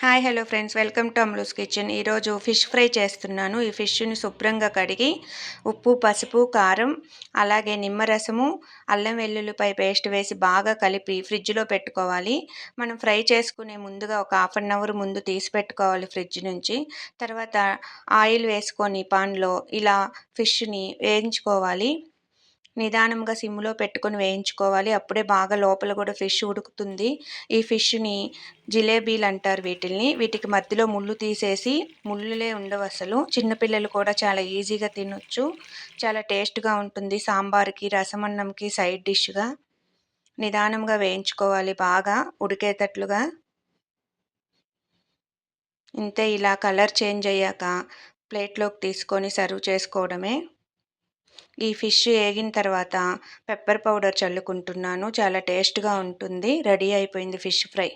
Hi hello friends, welcome to అమ్లూస్ kitchen. ఈరోజు fish fry చేస్తున్నాను. ఈ ఫిష్ని శుభ్రంగా కడిగి ఉప్పు, పసుపు, కారం, అలాగే నిమ్మరసము, అల్లం వెల్లుల్లిపాయ పేస్ట్ వేసి బాగా కలిపి ఫ్రిడ్జ్లో పెట్టుకోవాలి. మనం ఫ్రై చేసుకునే ముందుగా ఒక హాఫ్ అన్ అవర్ ముందు తీసి పెట్టుకోవాలి ఫ్రిడ్జ్ నుంచి. తర్వాత ఆయిల్ వేసుకొని పాన్లో ఇలా ఫిష్ని వేయించుకోవాలి. నిదానంగా సిమ్లో పెట్టుకొని వేయించుకోవాలి. అప్పుడే బాగా లోపల కూడా ఫిష్ ఉడుకుతుంది. ఈ ఫిష్ని జిలేబీలు అంటారు వీటిల్ని. వీటికి మధ్యలో ముళ్ళు తీసేసి, ముళ్ళులే ఉండవు అసలు. చిన్నపిల్లలు కూడా చాలా ఈజీగా తినొచ్చు. చాలా టేస్ట్గా ఉంటుంది. సాంబార్కి, రసమన్నంకి సైడ్ డిష్గా నిదానంగా వేయించుకోవాలి బాగా ఉడికేటట్లుగా. ఇంతే, ఇలా కలర్ చేంజ్ అయ్యాక ప్లేట్లోకి తీసుకొని సర్వ్ చేసుకోవడమే. ఈ ఫిష్ ఏగిన తర్వాత పెప్పర్ పౌడర్ చల్లుకుంటున్నాను. చాలా టేస్ట్గా ఉంటుంది. రెడీ అయిపోయింది ఫిష్ ఫ్రై.